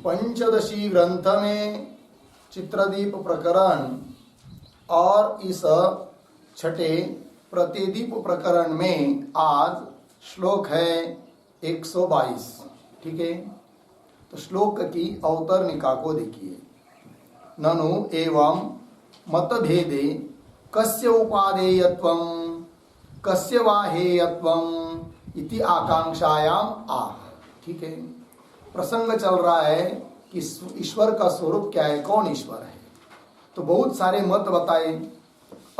पंचदशी ग्रंथ में चित्रदीप प्रकरण और इस छठे प्रतिदीप प्रकरण में आज श्लोक है 122। ठीक है, तो श्लोक की अवतरणिका को देखिए। ननु एवं मतभेदे कस्य उपादेयत्वं कस्य वा हेयत्वं इति आकांक्षायाम आह। ठीक है, प्रसंग चल रहा है कि ईश्वर का स्वरूप क्या है, कौन ईश्वर है। तो बहुत सारे मत बताए।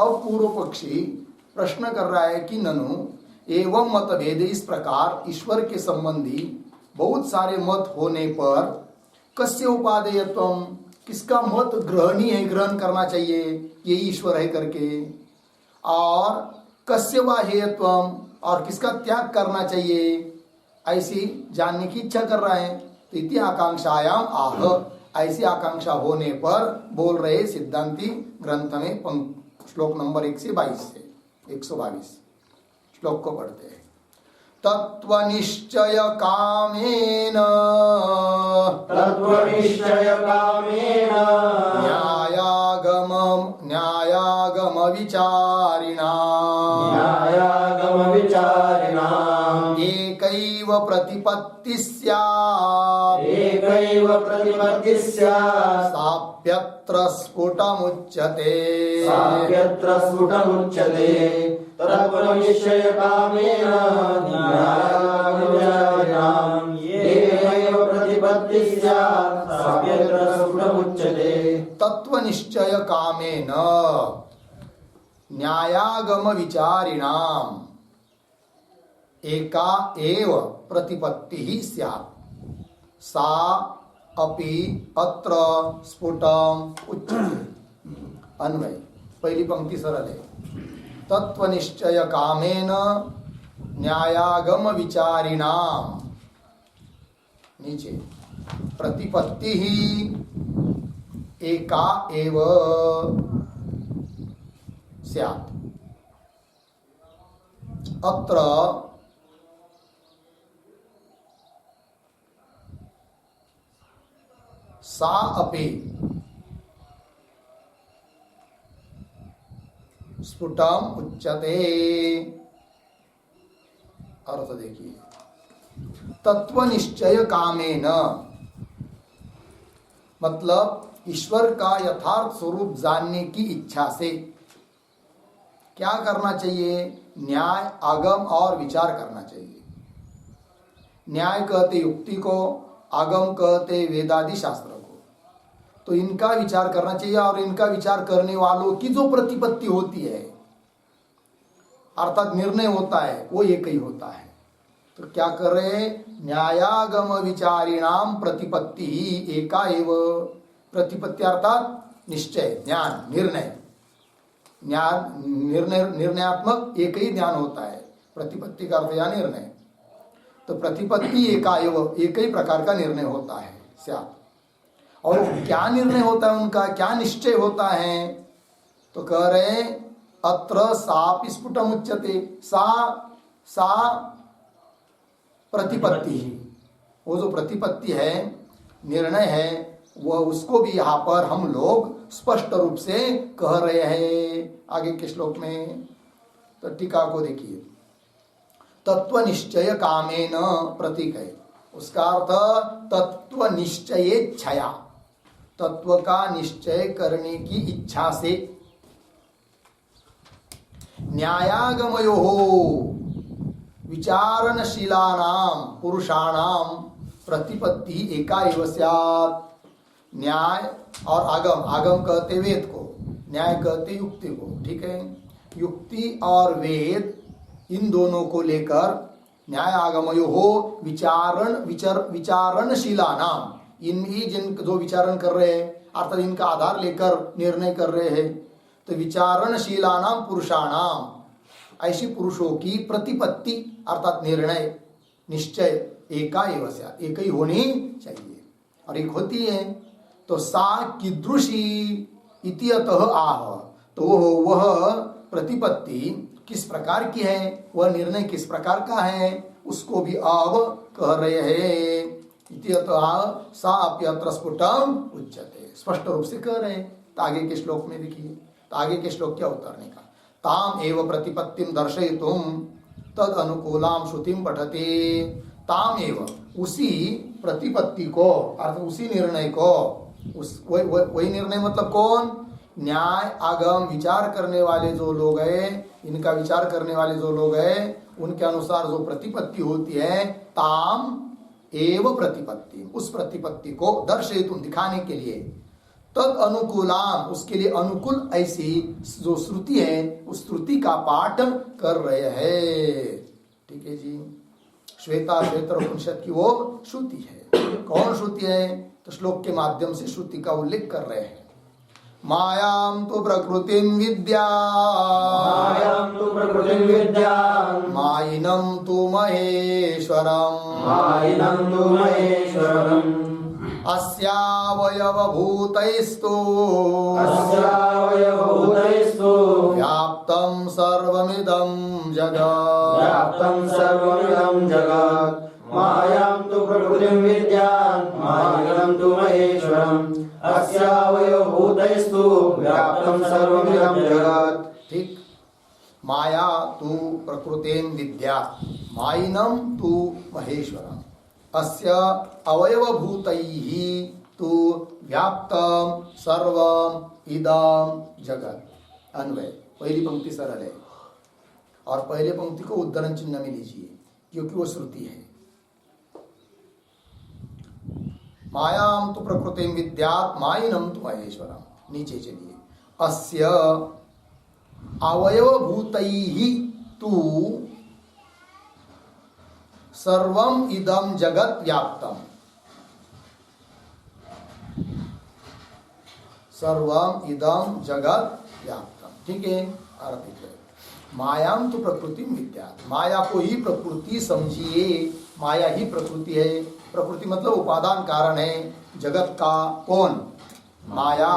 अब पूर्व पक्षी प्रश्न कर रहा है कि ननु एवं मतभेद, इस प्रकार ईश्वर के संबंधी बहुत सारे मत होने पर कस्य उपादेयत्वं, किसका मत ग्रहणीय है, ग्रहण करना चाहिए ये ईश्वर है करके, और कस्य वा हेयत्वं, और किसका त्याग करना चाहिए, ऐसी जानने की इच्छा कर रहा है। तो इति आकांक्षायाम आह, ऐसी आकांक्षा होने पर बोल रहे सिद्धांती ग्रंथ में श्लोक नंबर 1 से 22 से 122 श्लोक को पढ़ते हैं। तत्वनिश्चय कामेन न्यायागम विचारिणा एकैव प्रतिपत्ति स्यात् साप्यत्र स्फुटमुच्यते तत्वनिश्चय कामेन न्यायागम एकैव प्रतिपत्ति स्यात् साप्यत्र स्फुटमुच्यते। तत्वनिश्चय कामेन न्यायागम विचारिणाम एका एव प्रतिपत्ति ही स्यात् सा अपि अत्र स्फुटम उच्यते। अन्वय, पहली पंक्ति सरल है। तत्वनिश्चय कामेन न्यायागम विचारिणाम, नीचे प्रतिपत्ति ही एका एव स्यात् अत्र सा अपि स्फुटम उच्यते। अर्थ देखिए, तत्वनिश्चय कामेन मतलब ईश्वर का यथार्थ स्वरूप जानने की इच्छा से क्या करना चाहिए, न्याय आगम और विचार करना चाहिए। न्याय कहते युक्ति को, आगम कहते वेदादि शास्त्र को। तो इनका विचार करना चाहिए, और इनका विचार करने वालों की जो प्रतिपत्ति होती है अर्थात निर्णय होता है, वो एक ही होता है। तो क्या कर रहे हैं, न्यायागम विचारिणाम प्रतिपत्ति ही एका एव। प्रतिपत्ति अर्थात निश्चय, ज्ञान, निर्णय। निर्णयात्मक एक ही ज्ञान होता है, प्रतिपत्ति का अर्थ या निर्णय। तो प्रतिपत्ति एका एव, एक ही प्रकार का निर्णय होता है स्यात्। और क्या निर्णय होता है उनका, क्या निश्चय होता है, तो कह रहे अत्र सापि स्फुटम उच्यते। सा प्रतिपत्ति ही, वो जो प्रतिपत्ति है, निर्णय है, वह उसको भी यहाँ पर हम लोग स्पष्ट रूप से कह रहे हैं। आगे के श्लोक में तो टीका को देखिए। तत्व निश्चय कामेन प्रतीक है, उसका अर्थ तत्व निश्चय छया, तत्व का निश्चय करने की इच्छा से। न्यायागमयो विचारणशीलानाम पुरुषाणाम प्रतिपत्ति एका एव स्यात्। न्याय और आगम, आगम कहते वेद को, न्याय कहते युक्ति को। ठीक है, युक्ति और वेद इन दोनों को लेकर न्याय आगमयो हो विचारणशीला नाम, इन ही जिन जो विचारण कर रहे हैं अर्थात इनका आधार लेकर निर्णय कर रहे हैं। तो विचारणशीला नाम पुरुषाणाम, ऐसी पुरुषों की प्रतिपत्ति अर्थात निर्णय, निश्चय एका एव स्यात्, एक ही होनी चाहिए। और एक होती है तो सा कीदृशी इति अतः आह, तो वह प्रतिपत्ति किस प्रकार की है, वह निर्णय किस प्रकार का है, उसको भी अब कह रहे हैं। इत्यतः साप्यत्र स्फुटम उच्यते, स्पष्ट रूप से कह रहे हैं। तो आगे के श्लोक में देखिए, तो आगे के श्लोक क्या उतरने का, ताम एव प्रतिपत्तिम दर्शयितुम तद अनुकूलाम श्रुतिम पठते। ताम एव, उसी प्रतिपत्ति को, अर्थात उसी निर्णय को, उस वही निर्णय मतलब कौन, न्याय आगम विचार करने वाले जो लोग हैं, इनका विचार करने वाले जो लोग हैं, उनके अनुसार जो प्रतिपत्ति होती है, ताम एव प्रतिपत्ति, उस प्रतिपत्ति को दर्शयितुम दिखाने के लिए, तद अनुकूलाम, उसके लिए अनुकूल ऐसी जो श्रुति है, उस श्रुति का पाठ कर रहे हैं। ठीक है जी, श्वेता उपनिषद की वो श्रुति है। कौन श्रुति है, तो श्लोक के माध्यम से श्रुति का उल्लेख कर रहे हैं। मायां तु प्रकृतिं विद्या, मायां तु प्रकृतिं विद्या, मायिनं तु महेश्वरम्, मायिनं तु महेश्वरम्, अस्यावयवभूतैस्तु, अस्यावयवभूतैस्तु, व्याप्तं सर्वमिदं जगत्, व्याप्तं सर्वमिदं जगत्। मायां तु प्रकृतिं विद्या, मायिनं तु महेश्वरम्, अस्यावयवभूतैस्तु, व्याप्तं सर्वमिदं जगत्। ठीक, माया तु प्रकृतिं विद्या, मायिनं तु महेश्वरम्, अस्य अवयवभूतैः तु व्याप्तं सर्वं इदं जगत्। अन्वय, पहली पंक्ति सरल है और पहले पंक्ति को उद्धरण चिन्ह में लीजिए क्योंकि वो श्रुति है। मायां तु प्रकृतिं विद्यात् मायिनं तु महेश्वरम्। नीचे चलिए, अस्य अवयवभूतैः तु सर्वम इदम जगत व्याप्तम, सर्वम इदम जगत व्याप्तम। ठीक है, अर्थ है मायां तो प्रकृति विद्या, माया को ही प्रकृति समझिए, माया ही प्रकृति है। प्रकृति मतलब उपादान कारण है जगत का, कौन, माया।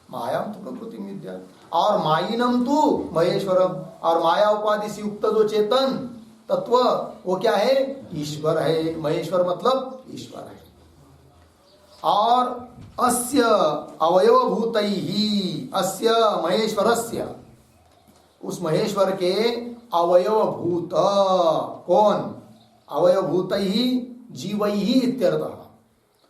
मायां तो प्रकृति विद्या और मायिनम तो महेश्वरम, और माया उपाधि से युक्त जो चेतन तत्व वो क्या है, ईश्वर है। महेश्वर मतलब ईश्वर है। और अस्य अवयवभूतैहि, अस्य महेश्वरस्य, उस महेश्वर के अवयवभूत, कौन, अवयवभूतैहि जीवैहि इत्यर्थः,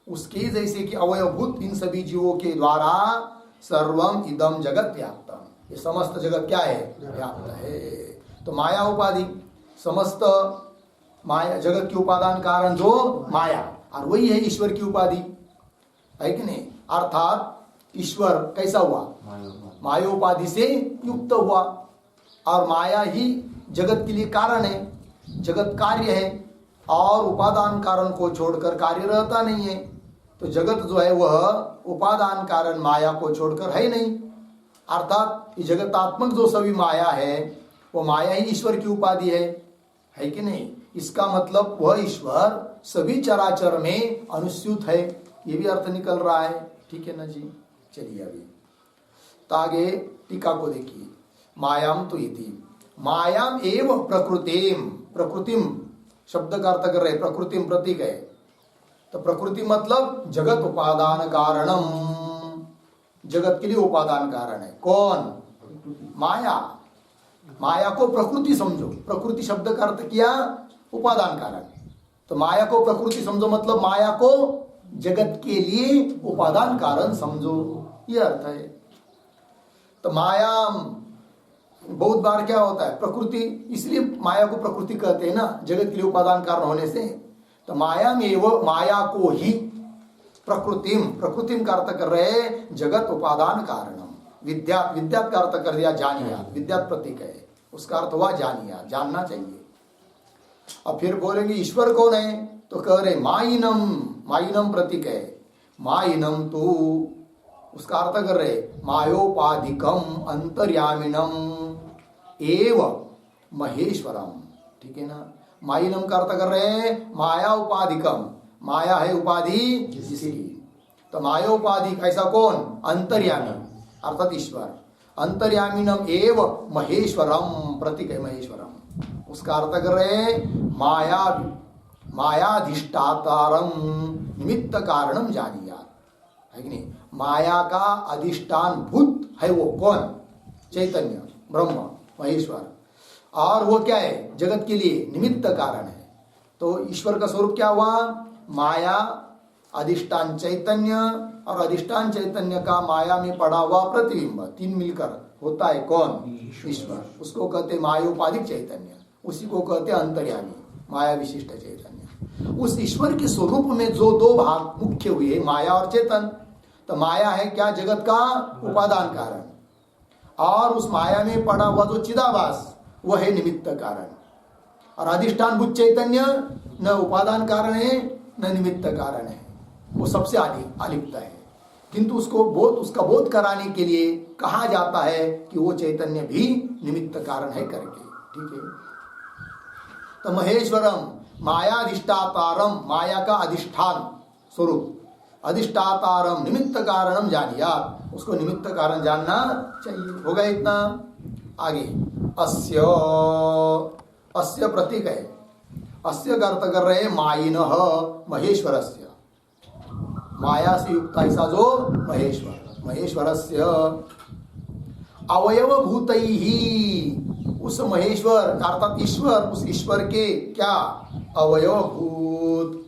उसके जैसे कि अवयवभूत इन सभी जीवों के द्वारा सर्वम इदम जगत व्याप्तम, ये समस्त जगत क्या है, व्याप्त है। तो माया उपाधि, समस्त माया जगत की उपादान कारण जो माया, और वही है ईश्वर की उपाधि, है कि नहीं। अर्थात ईश्वर कैसा हुआ, माया उपाधि से युक्त हुआ, और माया ही जगत के लिए कारण है, जगत कार्य है, और उपादान कारण को छोड़कर कार्य रहता नहीं है। तो जगत जो है वह उपादान कारण माया को छोड़कर है नहीं। अर्थात ये जगतात्मक जो सभी माया है वो माया ही ईश्वर की उपाधि है कि नहीं। इसका मतलब वह ईश्वर सभी चराचर में अनुस्यूत है, ये भी अर्थ निकल रहा है। ठीक है ना जी, चलिए अभी तो आगे टीका को देखिए। मायाम तो इति, मायाम एव प्रकृतिम, प्रकृतिम शब्द का अर्थ कर रहे, प्रकृतिम प्रतीक है, तो प्रकृति मतलब जगत उपादान कारणम, जगत के लिए उपादान कारण है कौन, माया। माया को प्रकृति समझो, प्रकृति शब्द का अर्थ किया उपादान कारण, तो माया को प्रकृति समझो मतलब माया को जगत के लिए उपादान कारण समझो, ये अर्थ है। तो माया बहुत बार क्या होता है, प्रकृति, इसलिए माया को प्रकृति कहते हैं ना, जगत के लिए उपादान कारण होने से। तो माया में वो माया को ही प्रकृतिम, प्रकृतिम का अर्थ कर रहे जगत उपादान कारणम, विद्यात, विद्यात का अर्थ कर दिया जानिया, विद्यात प्रतीक है, उसका अर्थ हुआ जानिया, जानना चाहिए। अब फिर बोलेंगे ईश्वर कौन है, तो कह रहे मायिनम, मायिनम प्रतीक है, मायिनम तो उसका अर्थ कर रहे मायोपाधिकम अंतर्यामिनम एव महेश्वरम। ठीक है ना, मायिनम का अर्थ कर रहे हैं माया उपाधिकम, माया है उपाधि जिसकी, तो मायोपाधि ऐसा कौन, अंतर्यामी अर्थात ईश्वर, अंतर्यामिनम एव महेश्वरम प्रतीक है महेश्वरम। उसका अर्थ कर रहे माया मायाधिष्ठातारम निमित्त कारणम जानियात, है कि नहीं। माया का अधिष्ठान भूत है वो कौन? चैतन्य, ब्रह्म, महेश्वर। और वो क्या है? जगत के लिए निमित्त कारण है। तो ईश्वर का स्वरूप क्या हुआ? माया, अधिष्ठान चैतन्य, और अधिष्ठान चैतन्य का माया में पड़ा हुआ प्रतिबिंब, तीन मिलकर होता है कौन? ईश्वर। उसको कहते मायोपाधिक चैतन्य, उसी को कहते अंतर्यामी, माया विशिष्ट चैतन्य। उस ईश्वर के स्वरूप में जो दो भाग मुख्य हुए, माया और चेतन। तो माया है क्या? जगत का उपादान कारण, और उस माया में पड़ा हुआ जो चिदाभास वह है निमित्त कारण। और अधिष्ठान भूत चैतन्य न उपादान कारण है न निमित्त कारण है, वो सबसे अलिप्त है। किंतु उसका बोध कराने के लिए कहा जाता है कि वो चैतन्य भी निमित्त कारण है करके, ठीक है। तो महेश्वरम मायाधिष्ठातारम, माया का अधिष्ठान स्वरूप, अधिष्ठातारम निमित्त कारणम जानिया, उसको निमित्त कारण जानना चाहिए। हो गया इतना। आगे अस्य प्रतीक है। अस्य का अर्थ कर रहे मायिनः महेश्वरस्य, माया से युक्त ऐसा जो महेश्वरस्य अवयवभूतैहि, उस महेश्वर अर्थात ईश्वर, उस ईश्वर के क्या? अवयवभूत।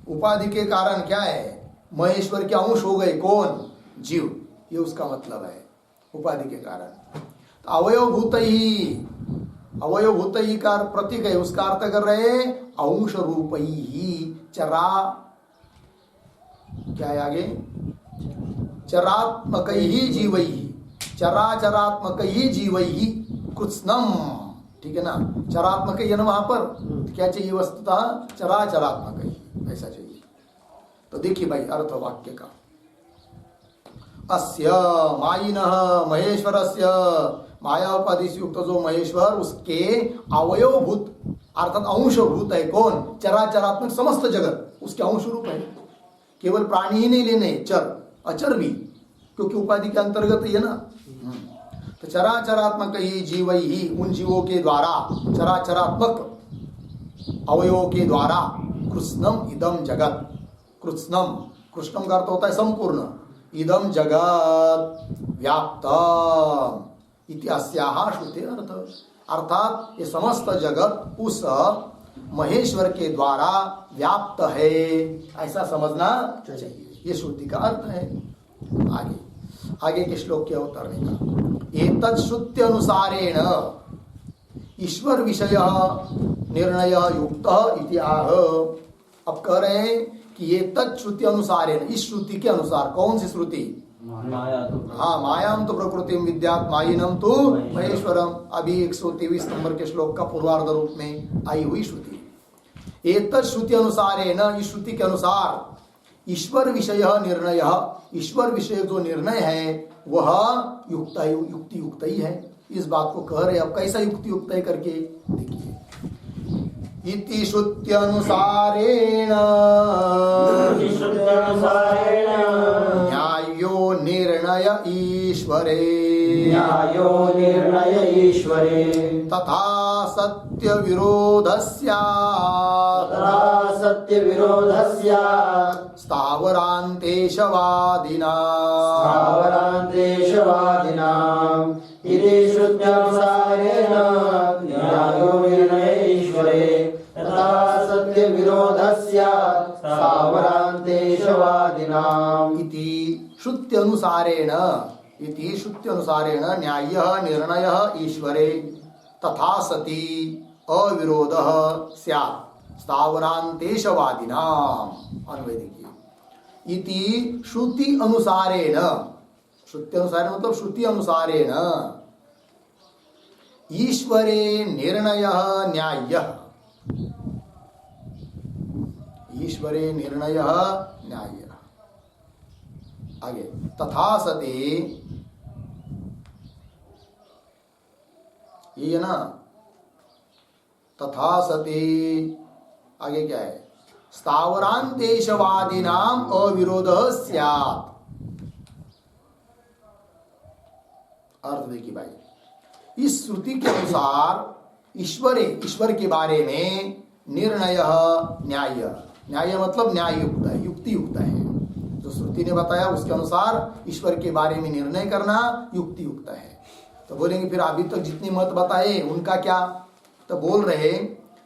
उपाधि के कारण क्या है? महेश्वर के अंश हो गए कौन? जीव। ये उसका मतलब है उपाधि के कारण। तो अवयवभूत ही का प्रतीक है, उसका अर्थ कर रहे अंश रूप ही चरा, क्या है आगे? चरात्मक ही जीव ही, चराचरात्मक ही जीव ही कृत्स्नम, ठीक है ना। चरात्मक ही है ना वहां पर, क्या चाहिए वस्तुतः? चराचरात्मक ही, ऐसा चाहिए। तो देखिए भाई अर्थ वाक्य का, अस्य मायिनः महेश्वरस्य, माया उपाधि से युक्त जो महेश्वर, उसके अवयवभूत अर्थात अंशभूत है कौन? चराचरात्मक समस्त जगत उसके अंश रूप है। केवल प्राणी ही नहीं लेने, चर अचर भी, क्योंकि उपाधि के अंतर्गत ही है ना। तो चराचरात्मक ही जीव ही, उन जीवों के द्वारा, चराचरात्मक अवयवों के द्वारा, कृष्णम इदम जगत, कृष्णम, कृष्णम का अर्थ होता है संपूर्ण, इदम जगत व्याप्तम इति अस्याः श्रुते अर्थ, अर्थात ये समस्त जगत उस महेश्वर के द्वारा व्याप्त है, ऐसा समझना चाहिए। ये श्रुति का अर्थ है। आगे के श्लोक के उतरने का, एतत् श्रुति अनुसारेण ईश्वर विषय निर्णय युक्त इति आह। अब कह रहे हैं कि ये तत्श्रुति अनुसारेण, इस श्रुति के अनुसार, कौन सी श्रुति? हाँ, मायाम तो प्रकृति विद्यात् मायिनम तो महेश्वरम, अभी 123 नंबर के श्लोक का पूर्वार्ध रूप में आई हुई श्रुति। एतत् श्रुति अनुसारेण, इस श्रुति के अनुसार ईश्वर विषय निर्णय, ईश्वर विषय जो निर्णय है वह युक्ति युक्त ही है। इस बात को कह रहे, अब कैसा युक्ति युक्त है करके देखिए। इति श्रुत्यनुसारेण न्यायो निर्णय ईश्वरे तथा सत्य विरोधस्य स्थावरान्तेशवादिना इति श्रुत्यनुसारेण न्यायो निर्णय ईश्वरे तथा सत्य विरोधस्य स्थावरान्तेशवादिनाम्। इति श्रुत्यनुसारेण, इति श्रुत्यनुसारेण न्यायः निर्णयः ईश्वरे तथा सति अविरोधः स्यात् स्थावरान्तेशवादिनाम्। अन्वय देखिए, इति श्रुति अनुसारेण, श्रुति अनुसारेण मतलब श्रुति अनुसारेण ईश्वरे निर्णयः न्यायः, ईश्वरे निर्णयः न्यायः। आगे तथा सति, ये है ना, तथा सति आगे क्या है? स्थावरान्तेशवादिनाम अविरोधः स्यात्। अर्थ देखिए भाई, इस श्रुति के अनुसार ईश्वर के बारे में निर्णय न्याय, न्याय मतलब न्याय युक्त है, युक्ति युक्त है। जो श्रुति ने बताया उसके अनुसार ईश्वर के बारे में निर्णय करना युक्ति युक्त है। तो बोलेंगे फिर अभी तक जितने मत बताए उनका क्या? तो बोल रहे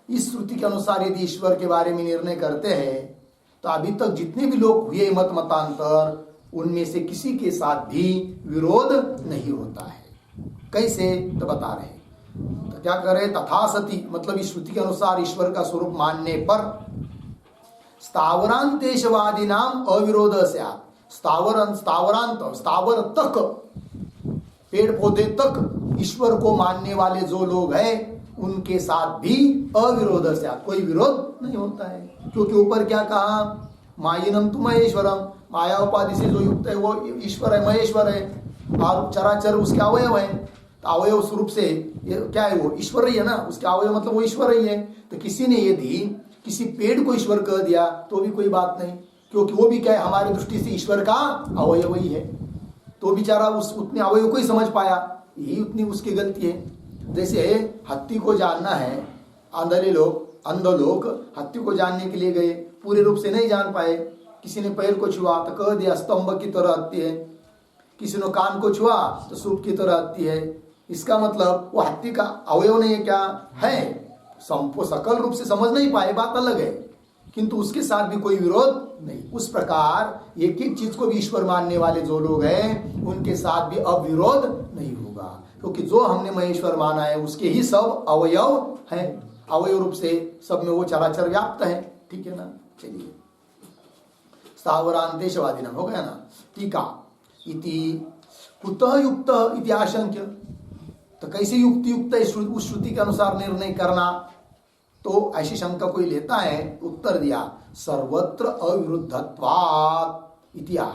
इस श्रुति के अनुसार यदि ईश्वर के बारे में निर्णय करते हैं तो अभी तक जितने भी लोग हुए मत मतांतर उनमें से किसी के साथ भी विरोध नहीं होता है। कैसे? तो बता रहे। तो क्या करे? तथा सती मतलब इस श्रुति के अनुसार ईश्वर का स्वरूप मानने पर स्थावरांतेशवादी नाम अविरोध स्यात्। स्थावर तक, पेड़ पौधे तक ईश्वर को मानने वाले जो लोग हैं उनके साथ भी अविरोध स्यात्, कोई विरोध नहीं होता है। क्योंकि ऊपर क्या कहा? मायिनम तु महेश्वरम, माया उपाधि से जो युक्त है वो ईश्वर है, महेश्वर है, और चराचर उसके अवयव है। तो अवयव स्वरूप से ये क्या है? वो ईश्वर ही है ना, उसके अवयव मतलब वो ईश्वर ही है। तो किसी ने यदि किसी पेड़ को ईश्वर कह दिया तो भी कोई बात नहीं, क्योंकि वो भी क्या है? हमारी दृष्टि से ईश्वर का अवयव ही है। तो बेचारा उस उतने अवयव को ही समझ पाया, यही उतनी उसकी गलती है। जैसे हत्ती को जानना है, अंध लोग हत्ती को जानने के लिए गए, पूरे रूप से नहीं जान पाए। किसी ने पैर को छुआ तो कह दिया स्तंभ की तरह हत्ती है, किसी ने कान को छुआ तो सूप की तरह हत्ती है। इसका मतलब वो हत्ती का अवयव नहीं है, क्या है? सकल रूप से समझ नहीं पाए, बात अलग है, किंतु उसके साथ भी कोई विरोध नहीं। उस प्रकार एक एक चीज को भी ईश्वर मानने वाले जो लोग हैं उनके साथ भी अविरोध नहीं होगा, क्योंकि जो हमने महेश्वर माना है उसके ही सब अवयव हैं, अवयव रूप से सब में वो चराचर व्याप्त है। ठीक है ना? चलिए, स्थावरांतेशवादी नाम हो गया ना। टीका इति कुतः युक्त इति आशंक्य, तो कैसे युक्ति युक्त है उस श्रुति के अनुसार निर्णय करना? तो ऐसी शंका कोई लेता है, उत्तर दिया सर्वत्र अविरुद्धत्वात् इति आह,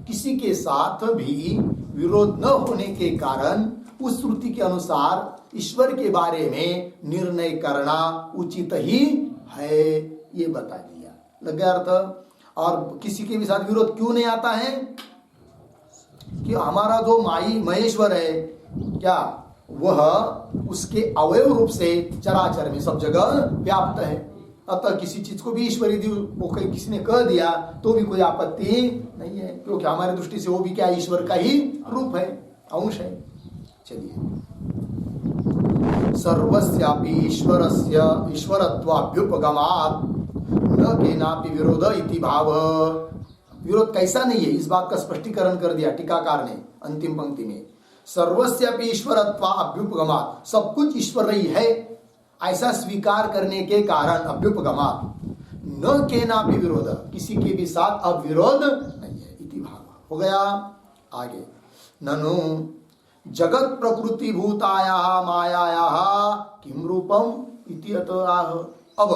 किसी के साथ भी विरोध न होने के कारण उस श्रुति के अनुसार ईश्वर के बारे में निर्णय करना उचित ही है, ये बता दिया। लग गया अर्थ? और किसी के भी साथ विरोध क्यों नहीं आता है? कि हमारा जो महेश्वर है क्या वह उसके अवयव रूप से चराचर में सब जगह व्याप्त है। अतः किसी चीज को भी ईश्वर यदि किसी ने कह दिया तो भी कोई आपत्ति नहीं है, क्योंकि हमारी दृष्टि से वो भी क्या ईश्वर का ही रूप है, अंश है। चलिए, सर्वस्यापि ईश्वरस्य ईश्वरत्वाभ्युपगमात् न केनापि विरोध इति भाव। विरोध कैसा नहीं है इस बात का स्पष्टीकरण कर दिया टीकाकार ने अंतिम पंक्ति में। सर्वस्यापि ईश्वरत्वाभ्युपगमात्, सब कुछ ईश्वर ही है ऐसा स्वीकार करने के कारण अभ्युपगमात् न केनापि विरोध, किसी के भी साथ अब विरोध नहीं है इति भाव हो गया। आगे, ननु जगत प्रकृति भूताया मायाया किम रूपम इति आह। अब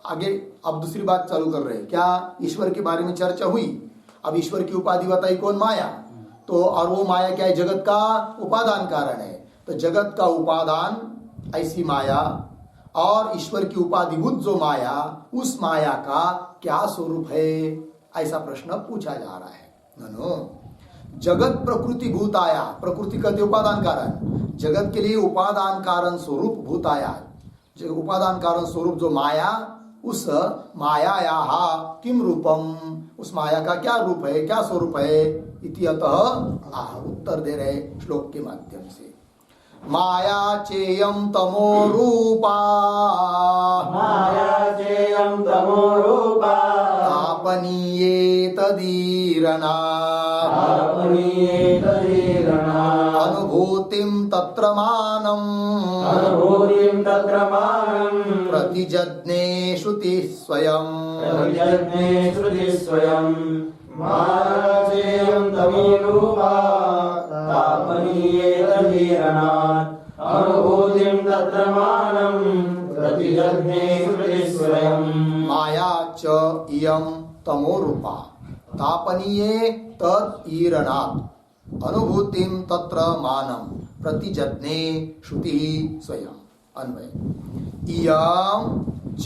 आगे अब दूसरी बात चालू कर रहे हैं। क्या? ईश्वर के बारे में चर्चा हुई, अब ईश्वर की उपाधि बताई कौन? माया। तो और वो माया क्या है? जगत का उपादान कारण है। तो जगत का उपादान ऐसी माया और ईश्वर की उपाधिभूत जो माया, उस माया का क्या स्वरूप है, ऐसा प्रश्न पूछा जा रहा है। ननो जगत प्रकृति भूताया, प्रकृति कहते उपादान कारण, जगत के लिए उपादान कारण स्वरूप भूताया, उपादान कारण स्वरूप जो माया, उस मायाया किम रूपम, उस माया का क्या रूप है, क्या स्वरूप है इति अतः आह, उत्तर दे रहे श्लोक के माध्यम से। माया चेयम तमो रूपा, माया चेयम तमो रूपा, तापनीये तदीरना, तापनीये तदीरना, अनुभूतिम तत्र मानम, अनुभूतिम तत्र मानम, प्रतिजज्ञे श्रुति स्वयं, प्रतिजज्ञे श्रुति स्वयं। माया चेयम तमो रूपा, तापनीये तदीरनात्, अनुभूतिम तत्र मानम, प्रतिजज्ञे श्रुति स्वयं। माया च इयं तमो रूपा, तापनीये तद ईरणात्, अनुभूतिम तत्र मानम, प्रतिजज्ञे श्रुति स्वयं। अन्वय, इयं च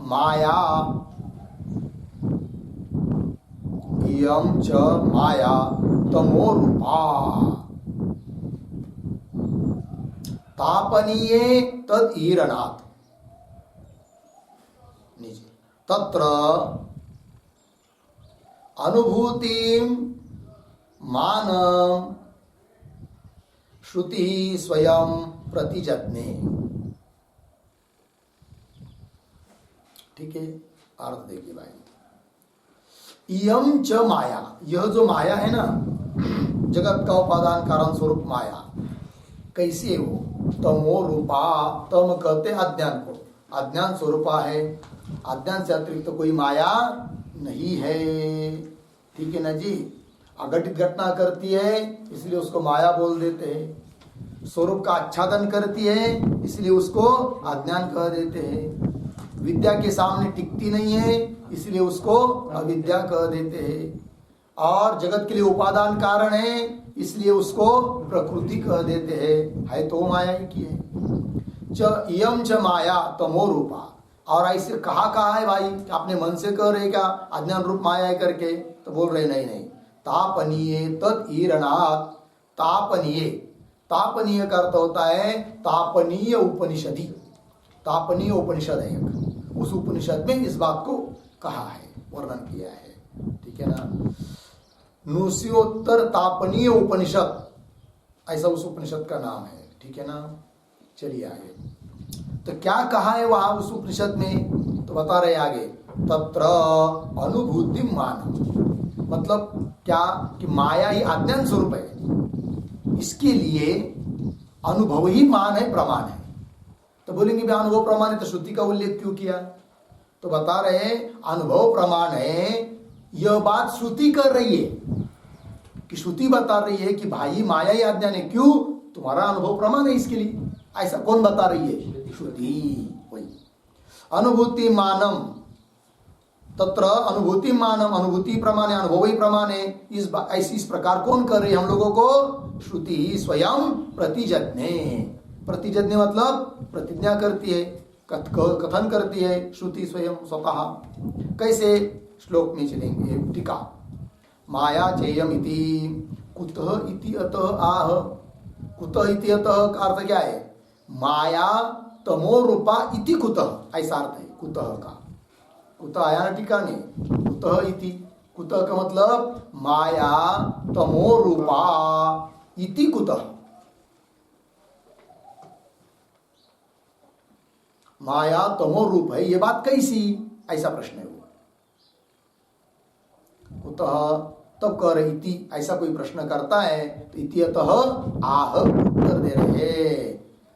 माया, इयं च माया तमो रूपा, तापनीये तद ईरणात् नीचे तत्र अनुभूतिम मानम श्रुति स्वयं प्रतिजज्ञे। ठीक है, अर्थ देखिए भाई। इयम च माया, यह जो माया है ना, जगत का उपादान कारण स्वरूप माया कैसे हो? तमो रूपा, तम कहते अज्ञान को, अज्ञान स्वरूपा है, अज्ञान से अतिरिक्त कोई माया नहीं है। ठीक है ना जी। अघटित घटना करती है इसलिए उसको माया बोल देते हैं, स्वरूप का आच्छादन करती है इसलिए उसको अज्ञान कह देते हैं, विद्या के सामने टिकती नहीं है इसलिए उसको अविद्या कह देते हैं, और जगत के लिए उपादान कारण है इसलिए उसको प्रकृति कह देते हैं। है तो माया ही की है। च इयम च माया तमो रूपा, और ऐसे कहा है भाई, अपने मन से कह रहे क्या अज्ञान रूप माया है करके? तो बोल रहे नहीं नहीं, तापनीय तद ईरणात्। तापनीय, तापनीय का अर्थ होता है तापनीय उपनिषदि, तापनीय उपनिषद है एक, उस उपनिषद में इस बात को कहा है, वर्णन किया है। ठीक है ना। नुस्योत्तर तापनीय उपनिषद, ऐसा उस उपनिषद का नाम है। ठीक है ना। चलिए आगे, तो क्या कहा है वहां उस उपनिषद में? तो बता रहे आगे, तत्र अनुभूति मान, मतलब क्या कि माया ही अज्ञान स्वरूप है, इसके लिए अनुभव ही मान है, प्रमाण है। तो बोलेंगे भी अनुभव प्रमाण है तो श्रुति का उल्लेख क्यों किया? तो बता रहे अनुभव प्रमाण है, यह बात श्रुति कर रही है कि श्रुति बता रही है कि भाई माया ही अज्ञान है। क्यों? तुम्हारा अनुभव प्रमाण है इसके लिए। ऐसा कौन बता रही है? श्रुति। वही अनुभूति मानम, तत्र अनुभूति मानम, अनुभूति प्रमाण है, अनुभव ही प्रमाण है। इस प्रकार कौन कर रही है हम लोगों को? श्रुति स्वयं प्रतिजज्ञे। प्रतिजज्ञे मतलब प्रतिज्ञा करती है, कथन करती है श्रुति स्वयं स्वतः। कैसे? श्लोक में चलेंगे। टीका, माया चेयम इति कुतः इति अतः आह। कुतः इति अतः का अर्थ क्या है? माया तमो रूपा इति कुतः, ऐसा अर्थ है कुतः का। कुतः आया ना टीका में, कुतः इति, कुतः का मतलब माया तमो रूपा इति कुतः, माया तमो रूप है, ये बात कैसी? ऐसा प्रश्न है वो। कुतः तब कह रहे इति, ऐसा कोई प्रश्न करता है तो इति अतः आह उत्तर दे रहे,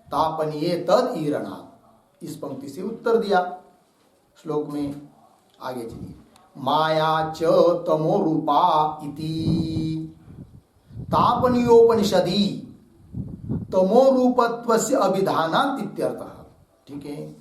तापनीय तद ईरणा, इस पंक्ति से उत्तर दिया श्लोक में। आगे चलिए, माया च तमो रूपा इति तापनीयोपनिषदि तमो रूपत्वस्य अभिधानात् इत्यर्थः। ठीक है,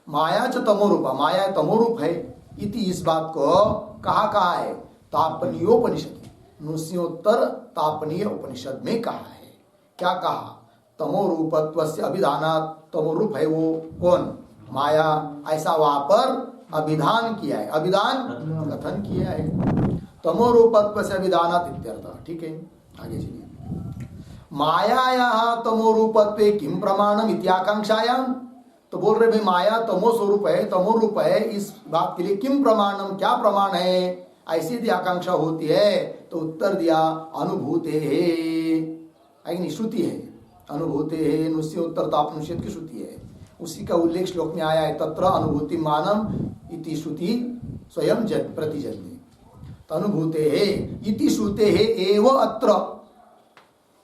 माया च तमो रूपा, माया तमो रूप है, इति इस बात को कहा है? तापनीयोपनिषद, नुस्योत्तर तापनीय उपनिषद में कहा है। क्या कहा? तमो रूपत्वस्य अभिधानात्, तमो रूप है वो कौन? माया, ऐसा वहां पर अभिधान किया है, अभिधान कथन किया है, तमो रूपत्वस्य अभिधानात् इत्यर्थ। ठीक है, आगे चलिए। मायाया तमो रूपत्वे किम प्रमाणम इत्याकांक्षायाम, तो बोल रहे भाई माया तमो स्वरूप है, तमो रूप है, इस बात के लिए किम प्रमाणम, क्या प्रमाण है? ऐसी यदि आकांक्षा होती है तो उत्तर दिया अनुभूते है, श्रुति है, अनुभूते है, नुस्य उत्तर तापनुषेध की श्रुति है, उसी का उल्लेख श्लोक में आया है। तत्र अनुभूति मानम इति श्रुति स्वयं प्रतिजन्य, अनुभूते है इति श्रुते है एव अत्र,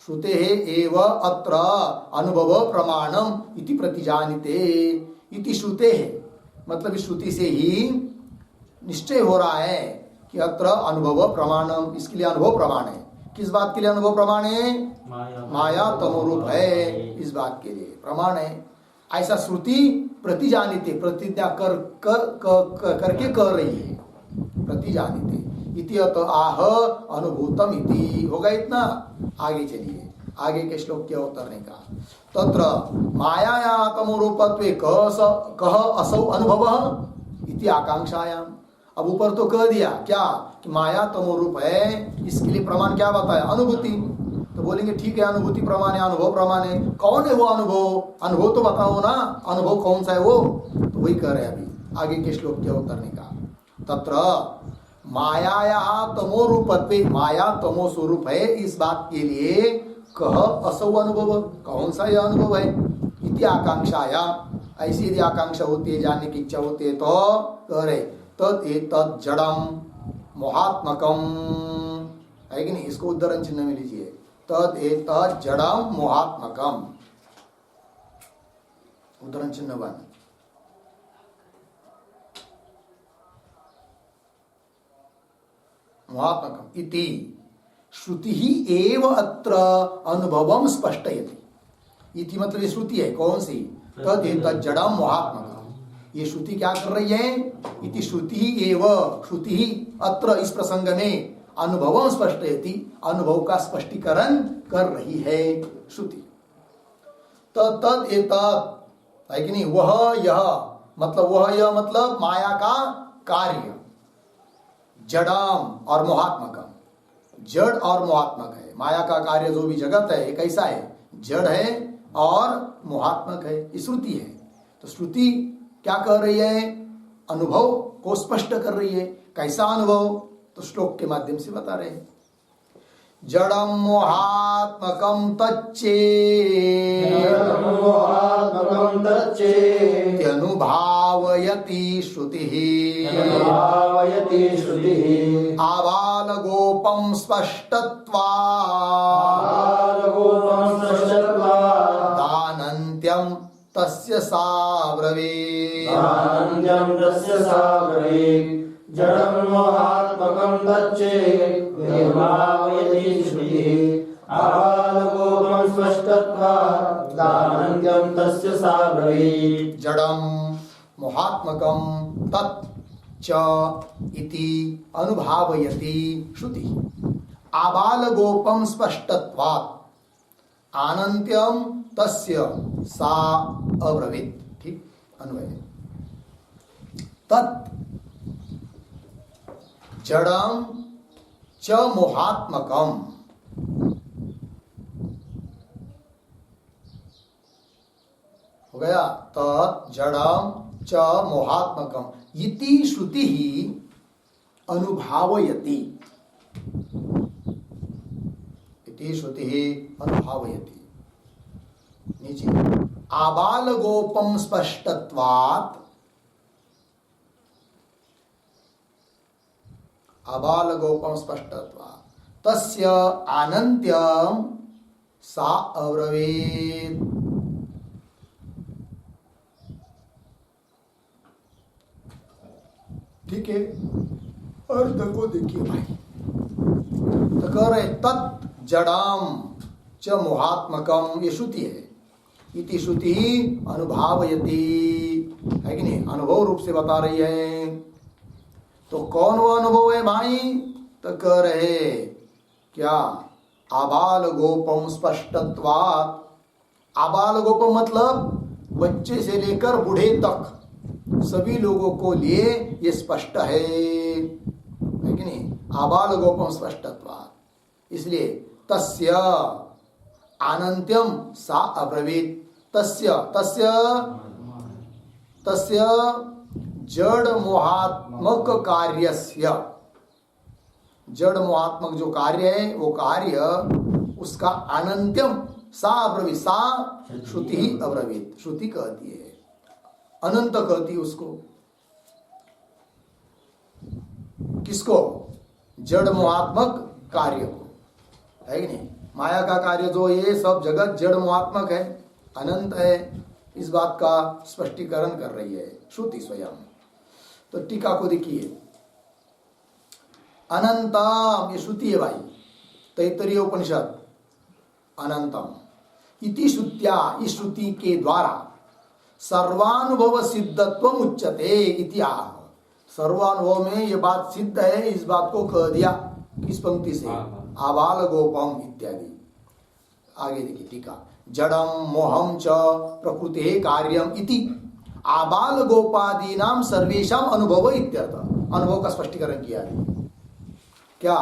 श्रुते है एव अत्र अनुभव प्रमाणम इति प्रतिजानिते इति श्रुते है, मतलब इस श्रुति से ही निश्चय हो रहा है कि अत्र अनुभव प्रमाणम, इसके लिए अनुभव प्रमाण है। किस बात के लिए अनुभव प्रमाण है? माया तमो रूप है, इस बात के लिए प्रमाण है। ऐसा श्रुति प्रतिजानिते, प्रतिज्ञा करके कर रही है, प्रतिजानिते इति अत आह अनुभूतम इति। होगा इतना? आगे चलिए, आगे के श्लोक के उतरने का। तत्र मायाया तमो रूपत्वे कह असौ अनुभवः इति आकांक्षायाम। अब ऊपर तो कह दिया क्या कि माया तमो रूप है, इसके लिए प्रमाण क्या बताया? अनुभूति। तो बोलेंगे ठीक है, अनुभूति प्रमाण है, अनुभव प्रमाण है। कौन है वो अनुभव? अनुभव तो बताओ ना, अनुभव कौन सा है वो? तो वही कह रहे हैं अभी आगे के श्लोक के उत्तर का। तत्र मायाया तमो रूपत्वे, माया तमो स्वरूप है इस बात के लिए कह असौ अनुभव, कौन सा यह अनुभव है? इति आकांक्षाया, ऐसी यदि आकांक्षा होती है, जानने की इच्छा होती है तो कह रहे तद एतद जड़म मोहात्मकम, है कि नहीं? इसको उद्धरण चिन्ह में लीजिए, तद एतद जड़म मोहात्मकम, उद्धरण चिन्ह बन। मोहात्मकम इति श्रुति ही एव अत्र अनुभवम स्पष्टयति। इति मतलब ये श्रुति है, कौन सी? तद एतद जड़म मोहात्मकम। ये श्रुति क्या कर रही है? इति श्रुति ही एव, श्रुति ही अत्र इस प्रसंग में अनुभवम स्पष्टयति, अनुभव का स्पष्टीकरण कर रही है श्रुति। तद एतद, है कि नहीं? वह यह मतलब, वह यह मतलब माया का कार्य, जड़म और मोहात्मकम, जड़ और मोहात्मक है। माया का कार्य जो भी जगत है, ये कैसा है? जड़ है और मोहात्मक है। ये श्रुति है। तो श्रुति क्या कह रही है? अनुभव को स्पष्ट कर रही है। कैसा अनुभव? तो श्लोक के माध्यम से बता रहे हैं। जड़म मोहात्मकम तच्चेत्यनुभावयति श्रुतिः आबालगोपं स्पष्टत्वादानन्त्यं तस्य सा ब्रवीत्। जड़ं मोहात्मकं तच्चेत्यनुभावयति श्रुतिः आबालगोपं स्पष्टत्वादानन्त्यं तस्य सा ब्रवीत्। जड़म मोहात्मकं तत् च इति अनुभावयति श्रुति आबालगोपं स्पष्टत्वात् आनन्त्यं तस्य सा अब्रवीत्। ठीक, अन्वय। तत् जड़म च मोहात्मकम, हो गया? तत् जड़म च मोहात्मकम इति श्रुति ही अनुभावयति, इति श्रुति ही अनुभावयति। नीचे आबालगोपम स्पष्टत्वात्, आबालगोपम स्पष्टत्वात् तस्य आनन्त्यं सा अब्रवीत्। ठीक है, अर्थ को देखिए भाई। तो कह रहे तत् जड़म च मोहात्मकम, ये श्रुति है। इति श्रुति अनुभावयति, है कि नहीं? अनुभव रूप से बता रही है। तो कौन वो अनुभव है भाई? तो कह रहे क्या? आबाल गोपम स्पष्टत्वात्। आबाल गोपम मतलब बच्चे से लेकर बूढ़े तक सभी लोगों को लिए ये स्पष्ट है कि नहीं? आबाल गोपम स्पष्टत्वात्। इसलिए तस्य आनन्त्यम सा अब्रवीत्। तस्य जड़ मोहात्मक कार्यस्य, जड़ मोहात्मक जो कार्य है वो कार्य उसका अनंत्यम सा अब्रवीत्। सा श्रुति ही अब्रवीत्, श्रुति कहती है, अनंत कहती है उसको। किसको? जड़ मोहात्मक कार्य को, है कि नहीं? माया का कार्य जो ये सब जगत जड़ मोहात्मक है, अनंत है, इस बात का स्पष्टीकरण कर रही है श्रुति स्वयं। तो टीका को देखिए, अनंतम, ये श्रुति है भाई, तैत्तरीय उपनिषद। अनंतम इति श्रुत्या, इस श्रुति के द्वारा सर्वानुभव सिद्धत्व उच्यते इति आह। सर्वानुभव में ये बात सिद्ध है, इस बात को कह दिया। किस पंक्ति से? आबाल गोपम इत्यादि। आगे देखिए टीका, जड़म मोहम च प्रकृते कार्यम इति आबाल गोपादीनाम सर्वेशम अनुभव इत्यर्थ। अनुभव का स्पष्टीकरण किया है क्या?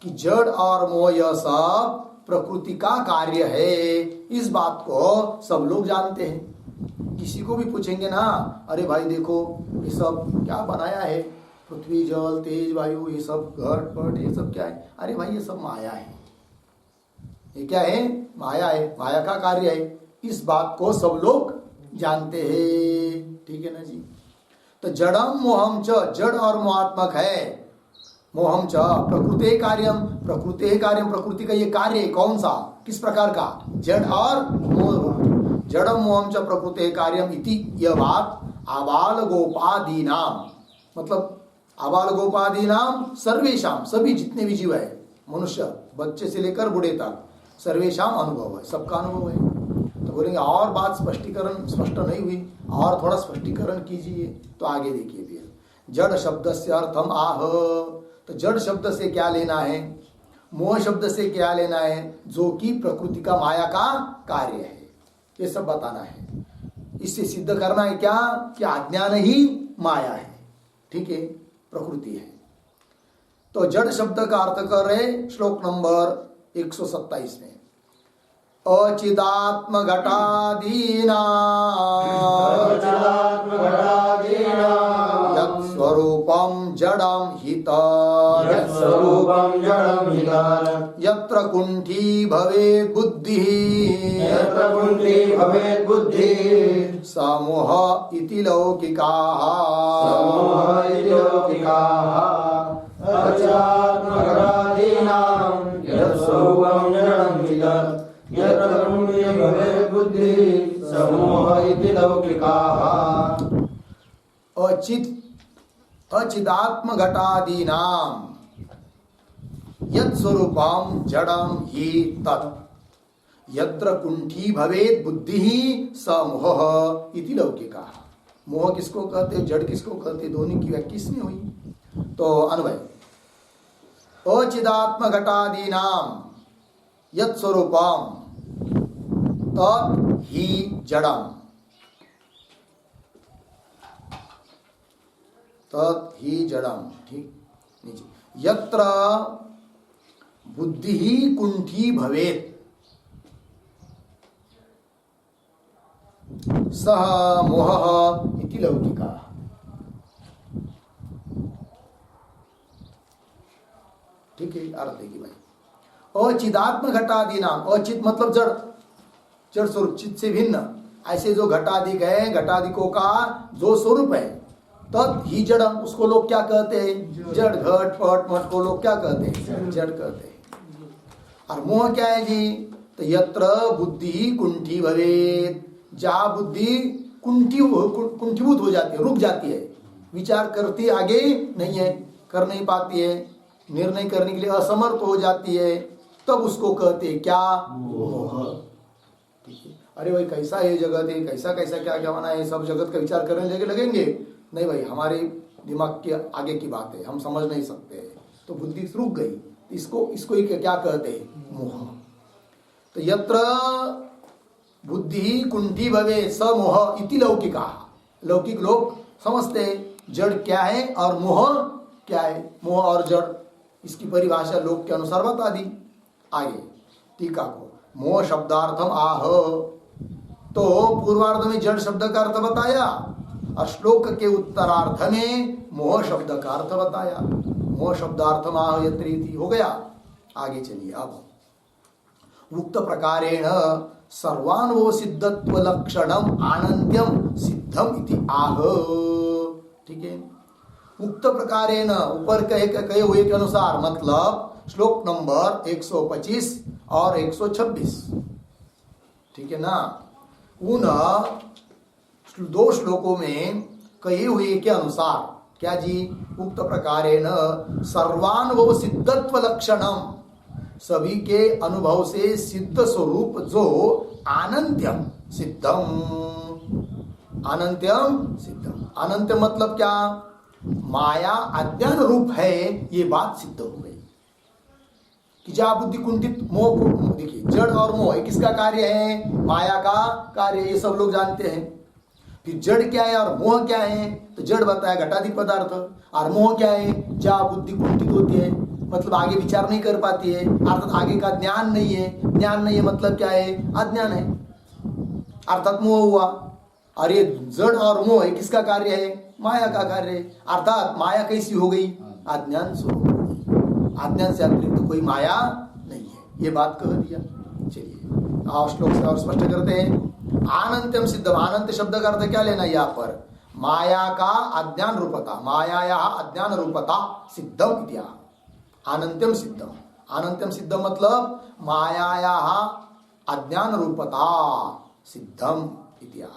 कि जड़ और मोह यह सब प्रकृति का कार्य है, इस बात को सब लोग जानते हैं। किसी को भी पूछेंगे ना, अरे भाई देखो ये सब क्या बनाया है, पृथ्वी जल तेज वायु, ये सब घट पट, ये सब क्या है? अरे भाई ये सब माया है। ये क्या है? माया है, माया का कार्य है। इस बात को सब लोग जानते हैं, ठीक है ना जी। तो जड़म मोहम च, जड़ और मोहात्मक है। मोहम च प्रकृते कार्यम, प्रकृते कार्यम, प्रकृति का ये कार्य कौन सा, किस प्रकार का? जड़ और मोह। जड़म मोहम च प्रकृते कार्यम इति यह बात आबाल गोपादी नाम, मतलब आबाल गोपादी नाम सर्वेशाम, सभी जितने भी जीव है, मनुष्य बच्चे से लेकर बूढ़े तक, सर्वेशाम अनुभव है, सबका अनुभव है। तो बोलेंगे और बात स्पष्टीकरण स्पष्ट नहीं हुई, और थोड़ा स्पष्टीकरण कीजिए। तो आगे देखिए फिर, जड़ शब्द से अर्थम आह, तो जड़ शब्द से क्या लेना है, मोह शब्द से क्या लेना है, जो कि प्रकृति का माया का कार्य है, ये सब बताना है। इससे सिद्ध करना है क्या कि अज्ञान ही माया है, ठीक है, प्रकृति है। तो जड़ शब्द का अर्थ कर रहे श्लोक नंबर 127 में, अचिदात्म घटादीना स्वरूपम जड़म हित, यत्र कुंठी भवेत् बुद्धि, समूह इति लौकिकाः। अचिदात्म घटादीनाम यत् स्वरूपम जड़म ही तत्, यत्र कुंठी भवेत् बुद्धि स मोह इति लौकिकाः। मोह किसको कहते, जड़ किसको कहते, दोनों की व्याख्या किसमें हुई? तो अन्वय, अचिदात्म घटादीनाम यत् स्वरूपम तत् ही जड़म, तत् ही जड़म, ठीक नीचे, यत्र बुद्धि ही कुंठी भवेत् सह मोह इति लौकिका। ठीक है, अर्थ देखिए भाई, अचिदात्म घटादि नाम, अचित मतलब जड़, जड़ स्वरूप, चित से भिन्न, ऐसे जो घटादिक है, घटादिकों का जो स्वरूप है, तत् ही जड़म, उसको लोग क्या कहते हैं? जड़, घट पट मट को लोग क्या कहते हैं? जड़ कहते हैं। और मोह क्या है जी? तो यत्र बुद्धि कुंठी भवेत्, जहाँ बुद्धि कुंठीभूत हो जाती है, रुक जाती है, विचार करती आगे नहीं है, कर नहीं पाती है, निर्णय करने के लिए असमर्थ हो जाती है, तब उसको कहते हैं क्या? मोह। ठीक है, अरे भाई कैसा है जगत है, कैसा कैसा क्या क्या बना है, सब जगत का विचार करने लगेंगे, नहीं भाई हमारे दिमाग के आगे की बात है, हम समझ नहीं सकते, तो बुद्धि रुक गई, इसको ही क्या कहते हैं? मोह। तो यत्र बुद्धि कुंठी भवे स मोह इति लौकिका, लौकिक लोग समझते हैं जड़ क्या है और मोह क्या है। मोह और जड़, इसकी परिभाषा लोक के अनुसार बता दी। आगे टीका को, मोह शब्दार्थम आह, तो पूर्वार्ध में जड़ शब्द का अर्थ बताया और श्लोक के उत्तरार्ध में मोह शब्द का अर्थ बताया। मोह शब्दार्थम आह यत्रेति हो गया। आगे चलिए, अब उक्त प्रकारेण सर्वानुभव सिद्धत्व लक्षणम आनंद्यम सिद्धम इति आह। ठीक है, उक्त प्रकारेण ऊपर कहे हुए के अनुसार, मतलब श्लोक नंबर 125 और 126, ठीक है ना, उन दो श्लोकों में कहे हुए के अनुसार क्या जी? उक्त प्रकारेण सर्वानुभव सिद्धत्व लक्षणम, सभी के अनुभव से सिद्ध स्वरूप जो अनंत्यम सिद्धम, अनंत्यम सिद्धम, अनंत मतलब क्या? माया अज्ञान रूप है, ये बात सिद्ध हो गई कि जा बुद्धि कुंठित मोह को देखिए, जड़ और मोह किसका कार्य है? माया का कार्य, ये सब लोग जानते हैं। फिर जड़ क्या है और मोह क्या है? तो जड़ बताया घटादि पदार्थ, और मोह क्या है? जा बुद्धि कुंठित होती है, मतलब आगे विचार नहीं कर पाती है, अर्थात आगे का ज्ञान नहीं है। ज्ञान नहीं है मतलब क्या है? अज्ञान है, अर्थात मोह हुआ। और ये जड़ और मोह है किसका कार्य है? माया का कार्य है। अर्थात माया कैसी हो गई? अज्ञान स्वरूप हो गई। अज्ञान से अतिरिक्त तो कोई माया नहीं है, ये बात कह दिया। चलिए आओ श्लोक से और स्पष्ट करते हैं। आनंत्यम सिद्धम, अनंत शब्द का अर्थ क्या लेना यहाँ पर? माया का अज्ञान रूपता, माया अज्ञान रूपता सिद्धम इत्या अनंत्यम सिद्धम। अनंत्यम सिद्धम मतलब माया अज्ञान रूपता सिद्धम इत्या।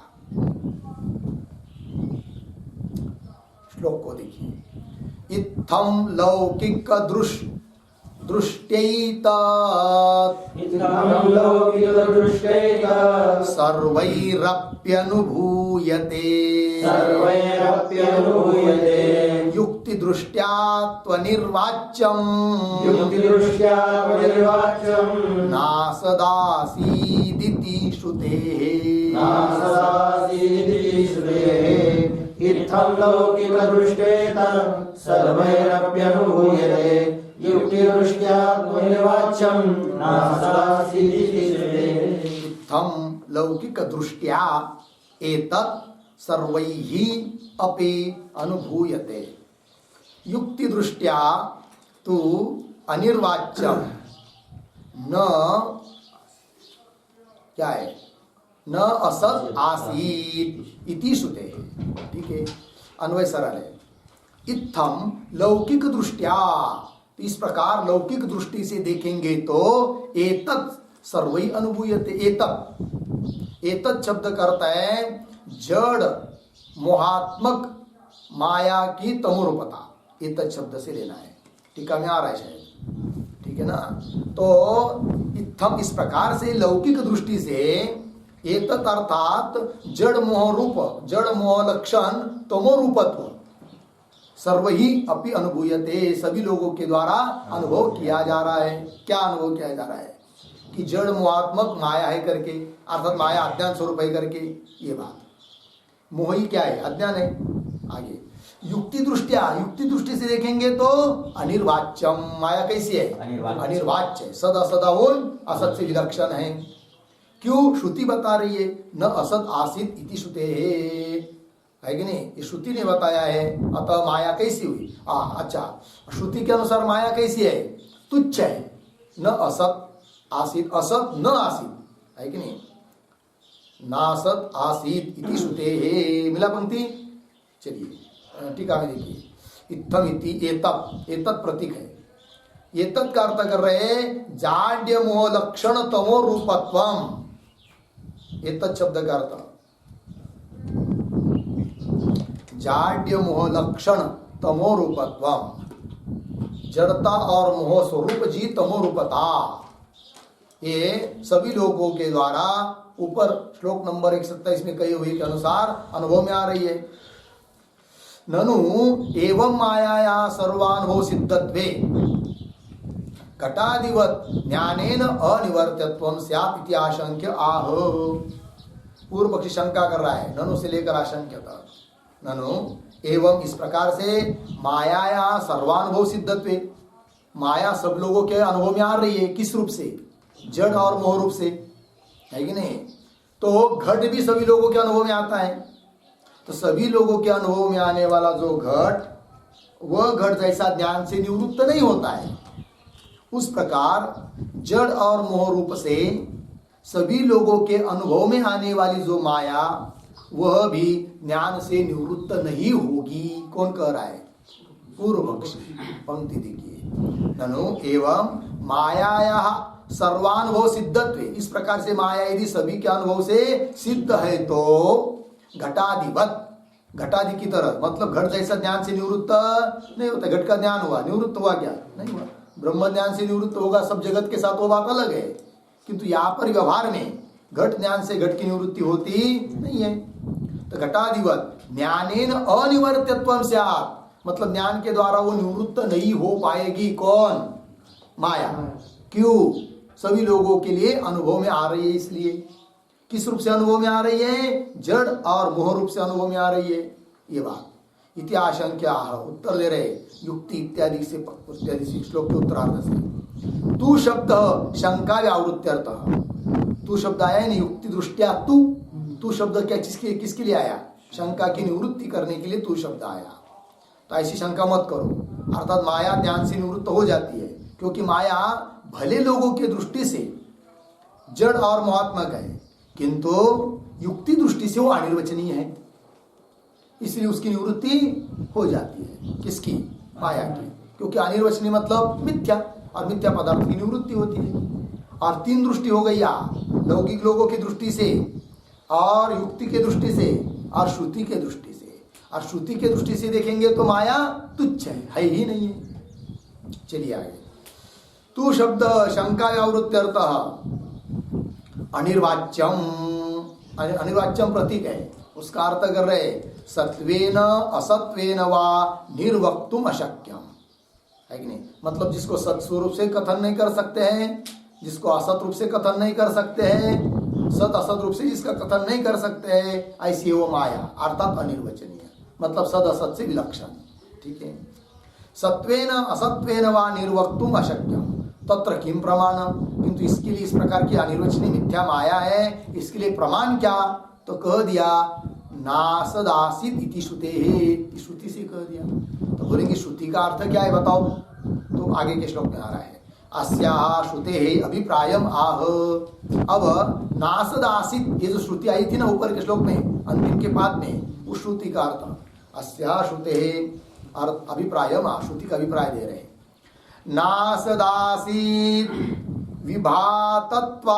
श्लोक को देखिए। इत्थम लौकिक दृष्ट्यैतत् सर्वैरप्यनुभूयते युक्ति दृष्ट्या त्वनिर्वाच्यम् नासदासीदिति श्रुतेः। इत्थं लौकिकदृष्टेत सर्वैरप्यनुभूयते युक्तिदृष्ट्या त्वनिर्वाच्यं नासदासीदिति श्रुतेः। इत्थं लौकिक दृष्ट्या एतत् सर्वैः अपि अनुभूयते युक्ति दृष्ट्या तु अनिर्वाच्यं न क्या है? न असत आसीत इति श्रुते। ठीक है, अन्वय सरल है। इत्थम लौकिक दृष्ट्या, इस प्रकार लौकिक दृष्टि से देखेंगे तो एतत् सर्वै अनुभूयते। एतत् शब्द करता है जड़ मोहात्मक माया की तमोरूपता। एतत् शब्द से लेना है, टीका में आ रहा है शायद, ठीक है ना। तो इत्थम इस प्रकार से लौकिक दृष्टि से एतत् अर्थात जड़ मोह रूप, जड़ मोह लक्षण तमोरूपत्व सर्वही अपि अनुभूयते, सभी लोगों के द्वारा अनुभव किया जा रहा है। क्या अनुभव किया जा रहा है? कि जड़ मोहात्मक माया है करके, अर्थात माया अज्ञान स्वरूप है करके। ये बात मोह ही क्या है? अज्ञान है। आगे युक्ति दृष्टिया, युक्ति दृष्टि से देखेंगे तो अनिर्वाच्यम, माया कैसी है? अनिर्वाच्य है, सदा सदा वो असत से विलक्षण है। क्यों? श्रुति बता रही है न असत आसित इति श्रुते है कि नहीं? ये श्रुति ने बताया है। अतः माया कैसी हुई? अच्छा, श्रुति के अनुसार माया कैसी है? तुच्छ है, न असत आसित, असत न आसित है कि नहीं? नासत आसित इति श्रुते है। मिला पंक्ति? चलिए टीका में देखिए। इत्थम इति एतत्, एतत् प्रतीक है। एतत् का अर्थ कर रहे जाड्य मोह लक्षण तमो रूपत्वम। एतत् शब्द का अर्थ जाड्य मोह लक्षण तमो रूपत्वम, जड़ता और मोह स्वरूप जी तमो रूपता। ये सभी लोगों के द्वारा ऊपर श्लोक नंबर 127 में कही हुई के अनुसार अनुभव में आ रही है। ननु एवं मायाया सर्वानुभव सिद्धत्वे घटादिवत ज्ञानेन अनिवर्त्यत्वं स्यात् इति आशंक्य आह। पूर्व पक्षी शंका कर रहा है ननु से लेकर आशंक्य तक। ननु एवं इस प्रकार से मायाया सर्वानुभव सिद्धत्वे, माया सब लोगों के अनुभव में आ रही है। किस रूप से? जड़ और मोह रूप से, है कि नहीं? तो घट भी सभी लोगों के अनुभव में आता है। तो सभी लोगों के अनुभव में आने वाला जो घट, वह घट जैसा ज्ञान से निवृत्त नहीं होता है। उस प्रकार जड़ और मोह रूप से सभी लोगों के अनुभव में आने वाली जो माया, वह भी ज्ञान से निवृत्त नहीं होगी। कौन कह रहा है? पूर्व पक्षी। पंक्ति देखिए। ननु एवं मायाया सर्वानुभव सिद्धत्वे, इस प्रकार से माया यदि सभी के अनुभव से सिद्ध है तो घटादिवत, घटादि की तरह, मतलब घट जैसा ज्ञान से निवृत्त नहीं होता। घट का ज्ञान हुआ, निवृत्त हुआ क्या? नहीं हुआ। ब्रह्म ज्ञान से निवृत्त होगा सब जगत के साथ, वो बात अलग है। किंतु यहाँ पर व्यवहार में घट ज्ञान से घट की निवृत्ति होती नहीं है। तो घटादिवत ज्ञानेन अनिवर्त्यत्वं स्यात्, मतलब ज्ञान के द्वारा वो निवृत्त नहीं हो पाएगी। कौन? माया। क्यों? सभी लोगों के लिए अनुभव में आ रही है। इसलिए किस रूप से अनुभव में आ रही है? जड़ और मोह रूप से अनुभव में आ रही है। ये बात इति आशंक्या उत्तर दे रहे युक्ति इत्यादि से श्लोक के उत्तरार्ध से। तू शब्द शंका व्यावृत्त्यर्थ, तू शब्द आया नहीं युक्ति दृष्टिया, तू शब्द क्या किसके लिए आया? शंका की निवृत्ति करने के लिए तू शब्द आया। तो ऐसी शंका मत करो, अर्थात माया ध्यान से निवृत्त हो जाती है, क्योंकि माया भले लोगों की दृष्टि से जड़ और मोहात्मक है, किंतु युक्ति दृष्टि से वो अनिर्वचनीय है, इसलिए उसकी निवृत्ति हो जाती है। किसकी? माया की, क्योंकि अनिर्वचनीय मतलब मिथ्या, और मिथ्या पदार्थ की निवृत्ति होती है। और तीन दृष्टि हो गई, लौकिक लोगों की दृष्टि से, और युक्ति के दृष्टि से, और श्रुति के दृष्टि से। और श्रुति के दृष्टि से देखेंगे तो माया तुच्छ है ही नहीं है। चलिए आगे। तू शब्द शंका व्यावृत्त्यर्थ अनिर्वाच्यम, अनिर्वाच्यम प्रतीक है, उसका अर्थ कर रहे सत्वेन असत्वेन वा निर्वक्तुम अशक्यम, है कि नहीं? मतलब जिसको सत स्वरूप से कथन नहीं कर सकते हैं, जिसको असत रूप से कथन नहीं कर सकते हैं, सत असत रूप से जिसका कथन नहीं कर सकते हैं, ऐसी वो माया, अर्थात अनिर्वचनीय, मतलब सद असत से विलक्षण। ठीक है। सत्वेन असत्वेन वा निर्वक्तुम अशक्यम तत्र किम प्रमाणम, किंतु इसके लिए इस प्रकार की अनिर्वचनीय मिथ्या माया है, इसके लिए प्रमाण क्या? तो कह दिया नासदासित इति श्रुते, श्रुति से कह दिया। तो बोलेंगे श्रुति का अर्थ क्या है बताओ? तो आगे के श्लोक में आ रहा है अस्याः श्रुते अभिप्रायम आह। अब नासदासित, ये जो श्रुति आई थी ना ऊपर के श्लोक में अंतिम के पाद में, उस श्रुति का अर्थ अस्याः श्रुते अभिप्रायम आह, श्रुति का अभिप्राय दे रहे हैं। नासदासीत विभातत्वान्,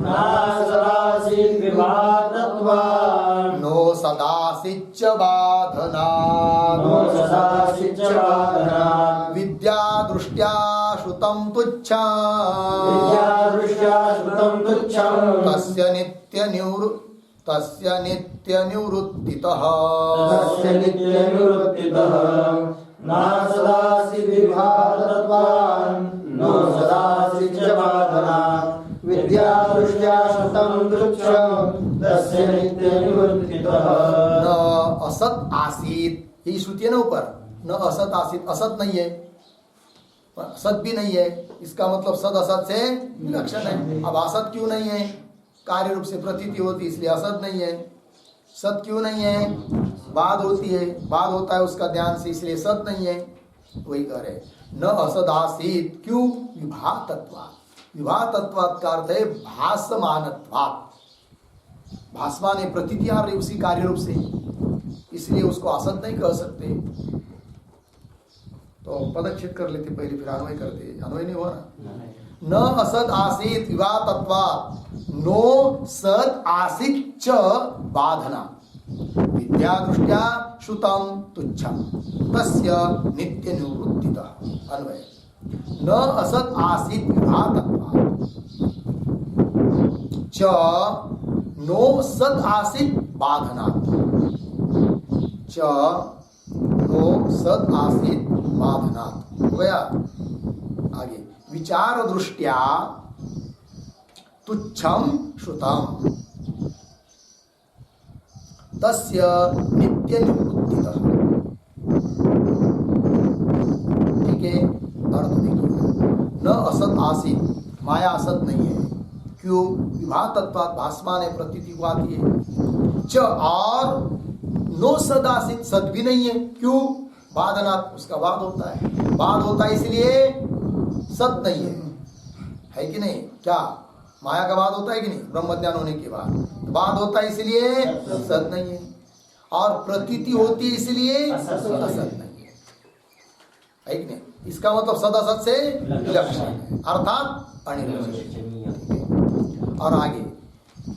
नासदासीत विभातत्वान्, नो सदासिच्च बाधनात्, नो सदासिच्च बाधनात्, विद्या दृष्ट्या श्रुतं तुच्छं, विद्या दृष्ट्या श्रुतं तुच्छं, तस्य नित्यनिवृत्तितः, तस्य नित्यनिवृत्तितः, नासदासित विभातत्वान्, नो सदासिच्च बाधनात्, विद्या दृष्ट्या श्रुतं तुच्छं, तस्य नित्यनिवृत्तितः। न असत आसीत, यही श्रुति है ना ऊपर, न असत आसीत, असत नहीं है, सत भी नहीं है, इसका मतलब सद असत से विलक्षण है। अब असत क्यों नहीं है? कार्य रूप से प्रतीति होती, इसलिए असत नहीं है। सत क्यों नहीं है? बाद होती है, बाद होता है उसका ध्यान से, इसलिए सत नहीं है। वही कह रहे न असदासीत, क्यों? विभातत्वात्, विभातत्वात् का अर्थ है भासमानत्वात्, भासमान है, प्रतीति आ रही उसी कार्य रूप से, इसलिए उसको असत नहीं कह सकते। तो पदच्छेद कर लेते पहले, फिर अन्वय करते, अन्वय नहीं हुआ ना। न असद आसीत विभातत्वात्, नो सद आसीत च बाधना, विद्या दृष्ट्या श्रुतं तुच्छं, तस्य नित्य निवृत्तितः। अन्वय न असद आसीत विभातत्वात् च नो सद आसीत बाधनात्, च नो सद आसीत बाधनात्। हो गया। आगे विचार दृष्ट्या तुच्छं श्रुतं, तस्य नित्य निवृत्तितः। ठीक है, अर्थ देखिए, न असत आसीत, माया असत नहीं है, क्यों? विभातत्वात्, भासमान है, प्रतीति को आती है। च और नो सद आसीत, सद भी नहीं है, क्यों? बाधनात्, उसका बाद होता है, बाद होता है इसलिए सत नहीं है कि नहीं? क्या माया का बाद होता है कि नहीं? ब्रह्म ज्ञान होने के बाद होता है इसलिए सत नहीं है, और प्रतीति होती है इसलिए असत नहीं है कि नहीं? इसका मतलब सद असत से विलक्षण है, अर्थात अनिर्वचनीय। और आगे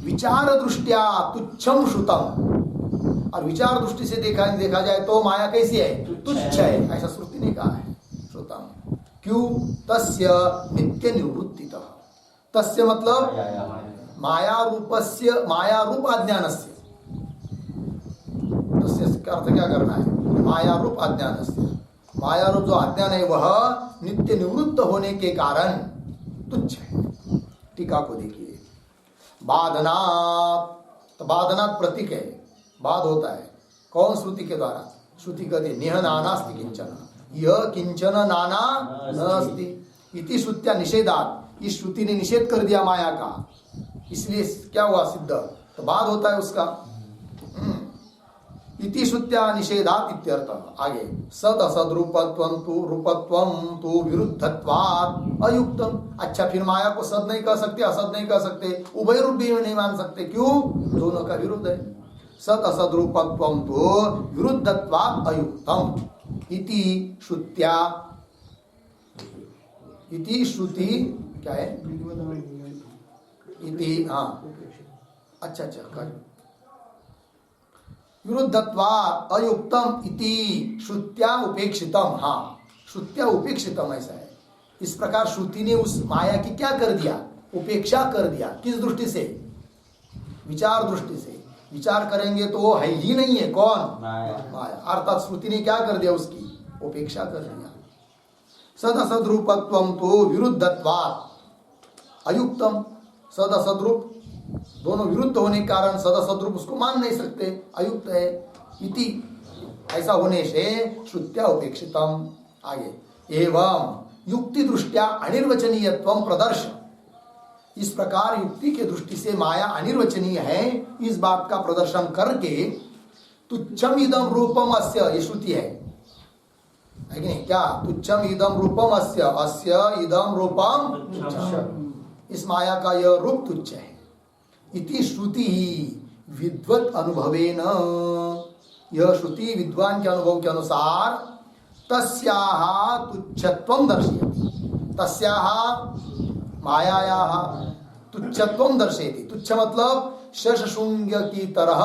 विचार दृष्ट्या तुच्छम श्रुतम, और विचार दृष्टि से देखा जाए तो माया कैसी है? तुच्छ है, ऐसा श्रुति ने कहा है। श्रुतम क्यों? तस्य नित्य निवृत्तितः, तस्य मतलब माया रूपस्य, माया रूप अज्ञानस्य, तस्य का अर्थ क्या करना है? माया रूप अज्ञानस्य, माया रूप जो अज्ञान है वह नित्य निवृत्त होने के कारण तुच्छ है। टीका को देखिए, बाधनात्, तो बाधनात् प्रतीक है, बाद होता है, कौन श्रुति के द्वारा? श्रुति कहते नेह नानास्ति किंचन, यह किंचन नाना नास्ति इति श्रुत्या निषेधात। इस श्रुति ने निषेध कर दिया माया का, इसलिए क्या हुआ? सिद्ध। तो बाद होता है उसका। इति श्रुत्या निषेधात इत्यर्थ। आगे सद असद रूपत्वं तु विरुद्धत्वात् अयुक्तम। अच्छा, फिर माया को सद नहीं कह सकते, असद नहीं कह सकते, उभय रूप भी नहीं मान सकते। क्यों? दोनों का विरुद्ध है। सद असद रूपत्वं तु विरुद्धत्वात् अयुक्तम इति श्रुत्या। इति श्रुति क्या है? इति, हाँ, अच्छा, विरुद्धत्वात् अयुक्तम इति श्रुत्या उपेक्षितम। हाँ, श्रुत्या उपेक्षितम ऐसा है। इस प्रकार श्रुति ने उस माया की क्या कर दिया? उपेक्षा कर दिया। किस दृष्टि से? विचार दृष्टि से। विचार करेंगे तो वो है ही नहीं है। कौन? माया। अर्थात श्रुति ने क्या कर दिया? उसकी उपेक्षा कर दिया। सद असद रूपत्वं तो विरुद्धत्वात् अयुक्तम। सद असद रूप दोनों विरुद्ध होने के कारण सद रूप उसको मान नहीं सकते, अयुक्त है। इति, ऐसा होने से श्रुत्या उपेक्षितम। आगे एवं युक्ति दृष्टिया अनिर्वचनीयत्वं प्रदर्श। इस प्रकार युक्ति के दृष्टि से माया अनिर्वचनीय है, इस बात का प्रदर्शन करके तुच्छम इदम रूपम अस्य, ये श्रुति है कि नहीं? क्या? तुच्छम इदम रूपम अस्य, अस्य इदम रूपम तुच्छम। इस माया का यह रूप तुच्छ है। इति श्रुति विद्वत अनुभवेन, यह श्रुति विद्वान के अनुभव के अनुसार तस्याः तुच्छत्वं दर्शयति। तस्याः मायायाः तुच्छत्वं दर्शयति। तुच्छ मतलब शशशृंग की तरह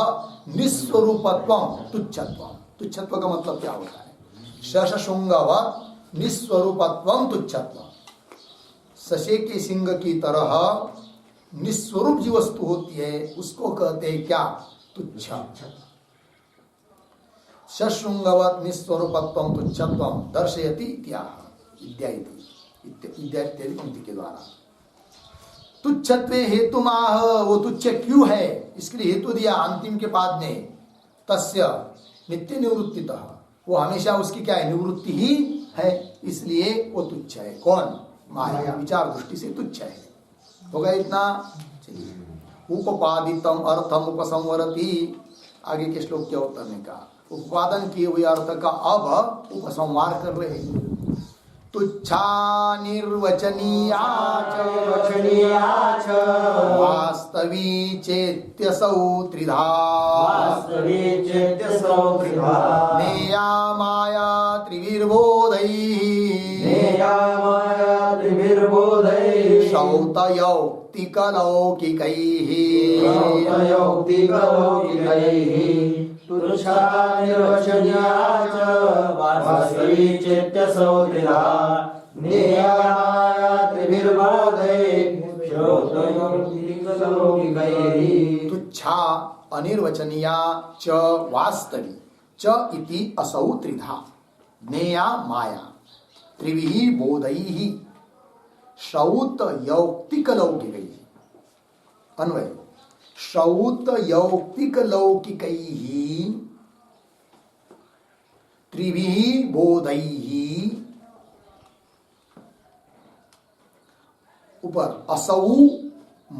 निस्वरूपत्वं तुच्छत्वं। तुच्छत्व का मतलब क्या होता है? शशशृंगवत् निस्वरूपत्वं तुच्छत्वं। शशे के सिंह की तरह निस्वरूप जी वस्तु होती है, उसको कहते हैं क्या? तुच्छ। शशृंगवत् निस्वरूपत्वं तुच्छत्वं दर्शयति इत्यादि पंक्ति के द्वारा। तुच्छत्वे हेतुमाह, वो तुच्छ क्यों है इसके लिए हेतु दिया अंतिम के पाद में। तस्य नित्य निवृत्तितः, वो हमेशा उसकी क्या है? निवृत्ति ही है, इसलिए वो तुच्छ है। कौन? माया। विचार दृष्टि से तुच्छ है। हो गया इतना? चलिए, उपादितम अर्थम उपसंवरति। आगे के श्लोक के उत्तर में कहा उत्पादन किए हुए अर्थ का अब उपसंहार कर रहे हैं। तुच्छा निर्वचनीया वास्तवी चेत्यसौ त्रिधा, नेया माया त्रिभिर्बोधैः, श्रौतयौक्तिकलौकिकैः, तुच्छा निर्वचनीया च वास्तवी चेत्यसौ त्रिधा, नेया माया त्रिभिर्बोधैः, श्रौतयौक्तिकलौकिकैः। तुच्छा अनिर्वचनीया च वास्तवी च इति असौ त्रिधा, नेया माया त्रिभिः बोधैः, श्रौत यौक्तिक लौकिकैः। अन्वय श्रौत यौक्तिक लौकिकैः त्रिभिः बोधैः। ऊपर असौ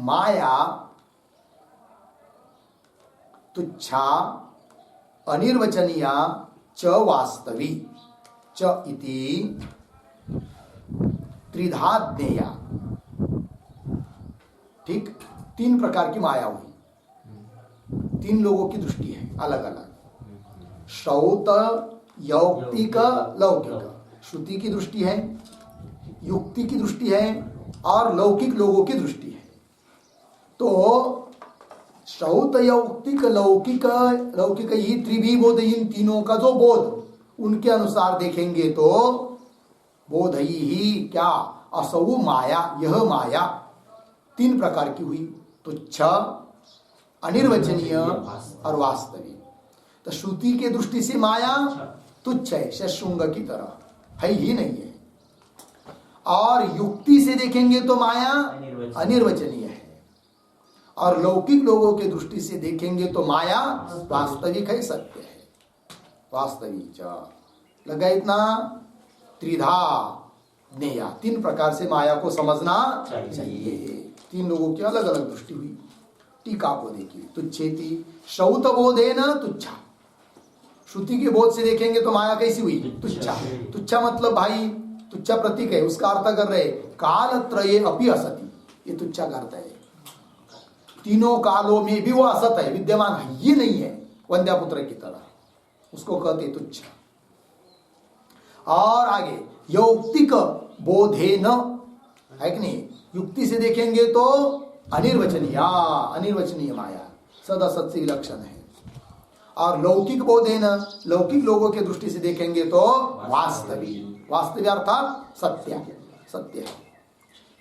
माया तुच्छा अनिर्वचनीया च वास्तवी च इति त्रिधा ज्ञेया। ठीक, तीन प्रकार की माया हुई, तीन लोगों की दृष्टि है अलग अलग। श्रौत यौक्तिक लौकिक, श्रुति की दृष्टि है, युक्ति की दृष्टि है और लौकिक लोगों की दृष्टि है। तो श्रौत यौक्तिक लौकिक ही त्रिभी बोध, इन तीनों का जो बोध उनके अनुसार देखेंगे तो बोध ही क्या? असौ माया, यह माया तीन प्रकार की हुई, तुच्छ अनिर्वचनीय और वास्तविक। तो श्रुति के दृष्टि से माया तुच्छ है, शशृंग की तरह है ही नहीं है। और युक्ति से देखेंगे तो माया अनिर्वचनीय है, और लौकिक लोगों के दृष्टि से देखेंगे तो माया वास्तविक है, सत्य है। वास्तवी च। लगा इतना? त्रिधा ज्ञेया, 3 प्रकार से माया को समझना चाहिए। 3 लोगों की अलग अलग दृष्टि हुई। टीका को देखिए, तुच्छेति श्रौत बोधेन तुच्छा। श्रुति के बोध से देखेंगे तो माया कैसी हुई? तुच्छा। तुच्छा मतलब भाई, तुच्छा प्रतीक है, उसका अर्थ कर रहे काल त्रये अपि असति, ये तुच्छा का अर्थ है। तीनों कालों में भी वो असत है, विद्यमान है, ये नहीं है, वंद्यापुत्र की तरह, उसको कहते तुच्छा। और आगे यौक्तिक बोधे न, है कि नहीं? युक्ति से देखेंगे तो अनिर्वचनीय, अनिर्वचनीय माया सदा सत्य लक्षण है। और लौकिक बोधे न, लौकिक लोगों के दृष्टि से देखेंगे तो वास्तविक, वास्तविक अर्थात सत्य, सत्य है।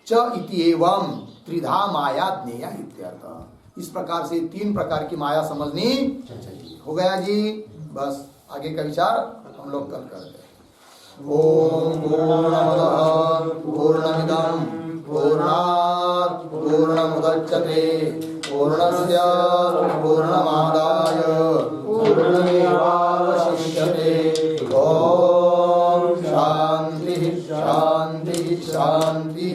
च इति एवं त्रिधा माया ज्ञेया इत्यर्थ। इस प्रकार से 3 प्रकार की माया समझनी चाहिए। हो गया जी? बस आगे का विचार हम लोग कल करते हैं। ओम पूर्णमदः पूर्णमिदं पूर्णात् पूर्णमुदच्यते पूर्णस्य पूर्णमादाय पूर्णमेवावशिष्यते। ओम शांति शांति शांति।